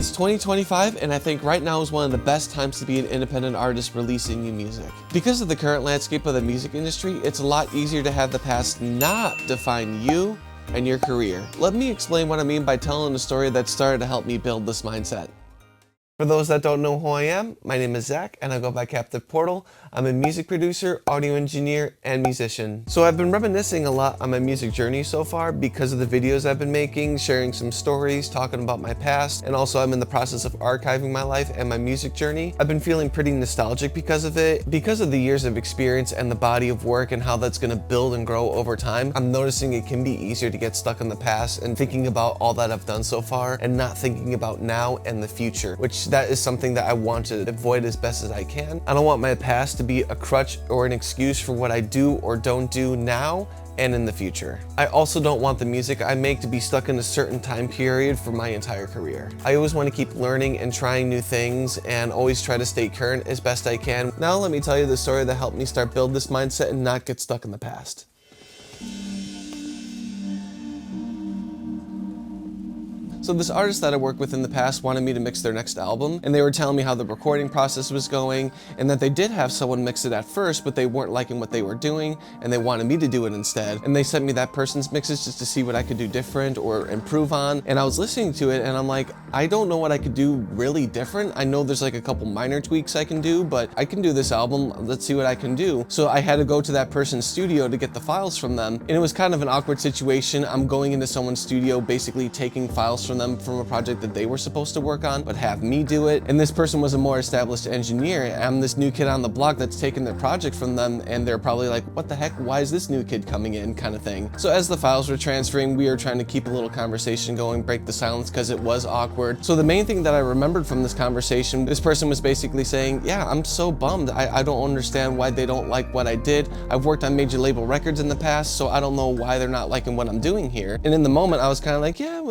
It's 2025, and I think right now is one of the best times to be an independent artist releasing new music. Because of the current landscape of the music industry, it's a lot easier to have the past not define you and your career. Let me explain what I mean by telling a story that started to help me build this mindset. For those that don't know who I am, my name is Zach and I go by Captive Portal. I'm a music producer, audio engineer, and musician. So I've been reminiscing a lot on my music journey so far because of the videos I've been making, sharing some stories, talking about my past, and also I'm in the process of archiving my life and my music journey. I've been feeling pretty nostalgic because of it. Because of the years of experience and the body of work and how that's gonna build and grow over time, I'm noticing it can be easier to get stuck in the past and thinking about all that I've done so far and not thinking about now and the future, which that is something that I want to avoid as best as I can. I don't want my past to be a crutch or an excuse for what I do or don't do now and in the future. I also don't want the music I make to be stuck in a certain time period for my entire career. I always want to keep learning and trying new things and always try to stay current as best I can. Now let me tell you the story that helped me start build this mindset and not get stuck in the past. So this artist that I worked with in the past wanted me to mix their next album, and they were telling me how the recording process was going, and that they did have someone mix it at first, but they weren't liking what they were doing, and they wanted me to do it instead. And they sent me that person's mixes just to see what I could do different or improve on, and I was listening to it, and I'm like, I don't know what I could do really different. I know there's like a couple minor tweaks I can do, but I can do this album, let's see what I can do. So I had to go to that person's studio to get the files from them, and it was kind of an awkward situation. I'm going into someone's studio, basically taking files from them from a project that they were supposed to work on, but have me do it. And this person was a more established engineer. I'm this new kid on the block that's taking their project from them, and they're probably like, what the heck, why is this new kid coming in, kind of thing. So as the files were transferring, we were trying to keep a little conversation going, break the silence, because it was awkward. So the main thing that I remembered from this conversation, this person was basically saying, yeah, I'm so bummed. I don't understand why they don't like what I did. I've worked on major label records in the past, so I don't know why they're not liking what I'm doing here. And in the moment, I was kind of like, yeah,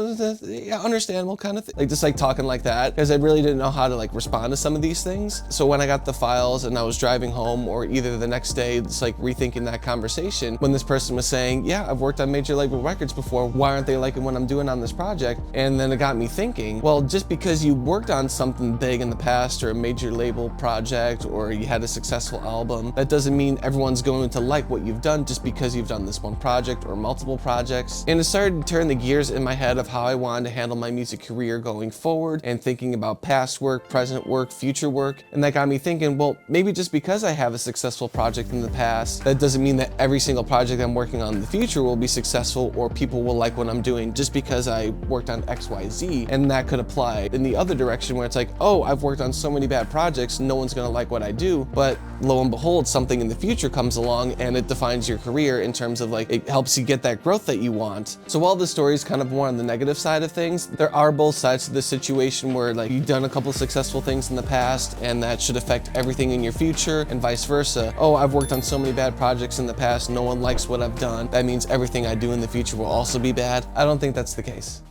understandable kind of thing, like just like talking like that, because I really didn't know how to like respond to some of these things. So when I got the files and I was driving home, or either the next day, it's like rethinking that conversation when this person was saying, yeah, I've worked on major label records before, why aren't they liking what I'm doing on this project? And then it got me thinking, well, just because you worked on something big in the past or a major label project or you had a successful album, that doesn't mean everyone's going to like what you've done just because you've done this one project or multiple projects. And it started to turn the gears in my head of how I wanted to handle my music career going forward, and thinking about past work, present work, future work. And that got me thinking, well, maybe just because I have a successful project in the past, that doesn't mean that every single project I'm working on in the future will be successful or people will like what I'm doing just because I worked on XYZ. And that could apply in the other direction where it's like, oh, I've worked on so many bad projects, no one's gonna like what I do. But lo and behold, something in the future comes along and it defines your career in terms of like, it helps you get that growth that you want. So while the story is kind of more on the negative side of things, there are both sides to the situation where like you've done a couple of successful things in the past and that should affect everything in your future, and vice versa. Oh, I've worked on so many bad projects in the past, no one likes what I've done, that means everything I do in the future will also be bad. I don't think that's the case.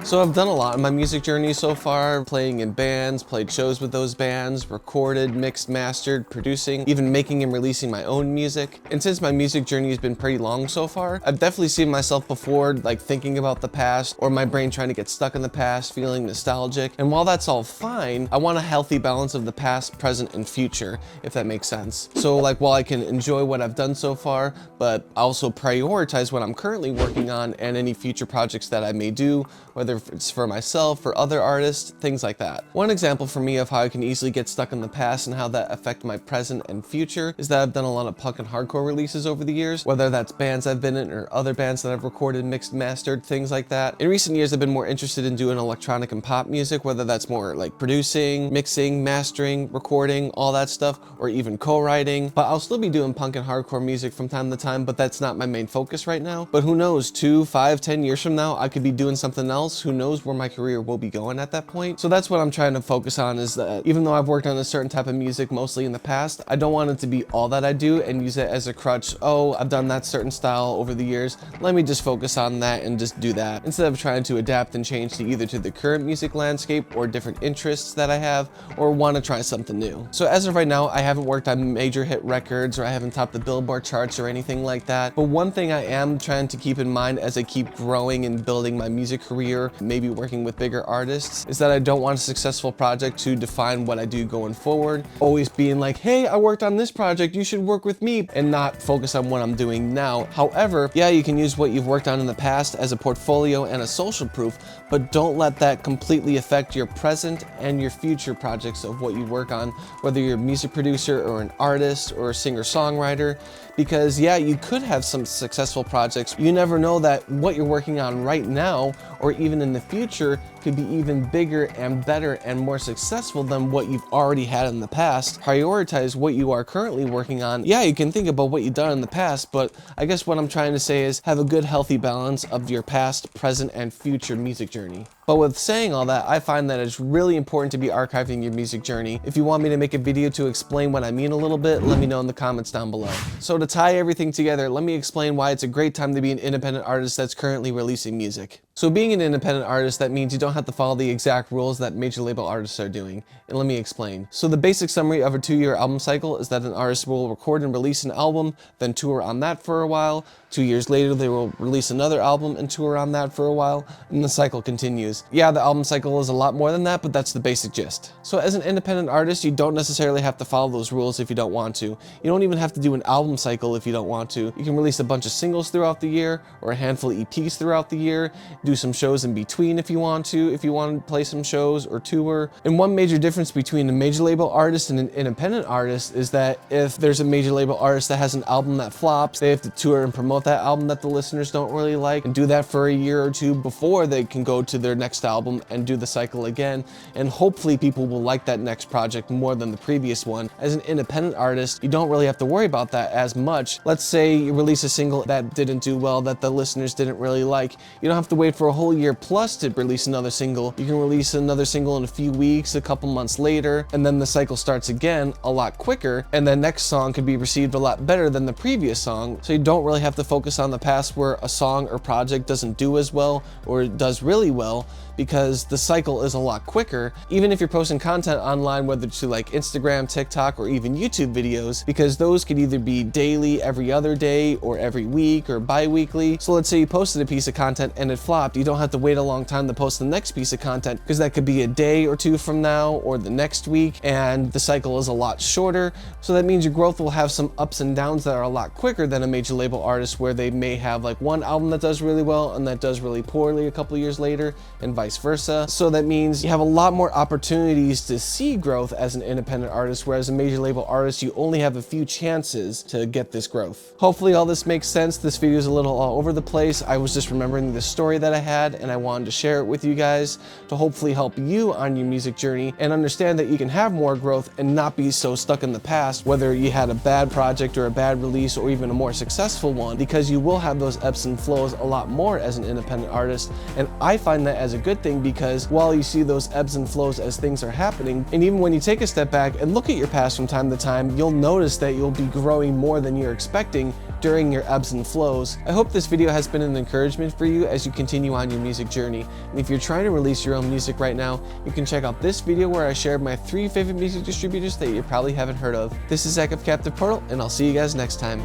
So I've done a lot in my music journey so far, playing in bands, played shows with those bands, recorded, mixed, mastered, producing, even making and releasing my own music. And since my music journey has been pretty long so far, I've definitely seen myself before like thinking about the past, or my brain trying to get stuck in the past, feeling nostalgic. And while that's all fine, I want a healthy balance of the past, present, and future, if that makes sense. So like while I can enjoy what I've done so far, but also prioritize what I'm currently working on and any future projects that I may do, whether it's for myself, for other artists, things like that. One example for me of how I can easily get stuck in the past and how that affect my present and future is that I've done a lot of punk and hardcore releases over the years, whether that's bands I've been in or other bands that I've recorded, mixed, mastered, things like that. In recent years, I've been more interested in doing electronic and pop music, whether that's more like producing, mixing, mastering, recording, all that stuff, or even co-writing. But I'll still be doing punk and hardcore music from time to time, but that's not my main focus right now. But who knows, 2, 5, 10 years from now, I could be doing something else. who knows where my career will be going at that point. So that's what I'm trying to focus on, is that even though I've worked on a certain type of music mostly in the past, I don't want it to be all that I do and use it as a crutch. Oh, I've done that certain style over the years, let me just focus on that and just do that, instead of trying to adapt and change to either to the current music landscape or different interests that I have, or want to try something new. So as of right now, I haven't worked on major hit records, or I haven't topped the Billboard charts or anything like that. But one thing I am trying to keep in mind as I keep growing and building my music career, maybe working with bigger artists, is that I don't want a successful project to define what I do going forward. Always being like, hey, I worked on this project, you should work with me, and not focus on what I'm doing now. However, yeah, you can use what you've worked on in the past as a portfolio and a social proof, but don't let that completely affect your present and your future projects of what you work on, whether you're a music producer or an artist or a singer-songwriter. Because yeah, you could have some successful projects. You never know that what you're working on right now or even in the future could be even bigger and better and more successful than what you've already had in the past. Prioritize what you are currently working on. Yeah, you can think about what you've done in the past, but I guess what I'm trying to say is have a good healthy balance of your past, present, and future music journey. But with saying all that, I find that it's really important to be archiving your music journey. If you want me to make a video to explain what I mean a little bit, let me know in the comments down below. So to tie everything together, let me explain why it's a great time to be an independent artist that's currently releasing music. So being an independent artist, that means you don't have to follow the exact rules that major label artists are doing. And let me explain. So the basic summary of a 2-year album cycle is that an artist will record and release an album, then tour on that for a while. 2 years later, they will release another album and tour on that for a while, and the cycle continues. Yeah, the album cycle is a lot more than that, but that's the basic gist. So as an independent artist, you don't necessarily have to follow those rules if you don't want to. You don't even have to do an album cycle if you don't want to. You can release a bunch of singles throughout the year, or a handful of EPs throughout the year, do some shows in between if you want to play some shows or tour. And one major difference between a major label artist and an independent artist is that if there's a major label artist that has an album that flops, they have to tour and promote that album that the listeners don't really like, and do that for a year or two before they can go to their next album and do the cycle again. And hopefully people will like that next project more than the previous one. As an independent artist, you don't really have to worry about that as much. Let's say you release a single that didn't do well, that the listeners didn't really like. You don't have to wait for a whole year plus to release another single. You can release another single in a few weeks, a couple months later, and then the cycle starts again a lot quicker, and the next song could be received a lot better than the previous song. So you don't really have to focus on the past where a song or project doesn't do as well or does really well, because the cycle is a lot quicker. Even if you're posting content online, whether to like Instagram, TikTok, or even YouTube videos, because those could either be daily, every other day, or every week, or bi-weekly. So let's say you posted a piece of content and it flopped. You don't have to wait a long time to post the next piece of content, because that could be a day or two from now or the next week, and the cycle is a lot shorter. So that means your growth will have some ups and downs that are a lot quicker than a major label artist, where they may have like one album that does really well and that does really poorly a couple years later, and vice versa. So that means you have a lot more opportunities to see growth as an independent artist, whereas a major label artist, you only have a few chances to get this growth. Hopefully all this makes sense. This video is a little all over the place. I was just remembering the story that I had, and I wanted to share it with you guys to hopefully help you on your music journey and understand that you can have more growth and not be so stuck in the past, whether you had a bad project or a bad release or even a more successful one, because you will have those ebbs and flows a lot more as an independent artist. And I find that as a good thing, because while you see those ebbs and flows as things are happening, and even when you take a step back and look at your past from time to time, you'll notice that you'll be growing more than you're expecting during your ebbs and flows. I hope this video has been an encouragement for you as you continue on your music journey. And if you're trying to release your own music right now, you can check out this video where I shared my 3 favorite music distributors that you probably haven't heard of. This is Zach of Captive Portal, and I'll see you guys next time.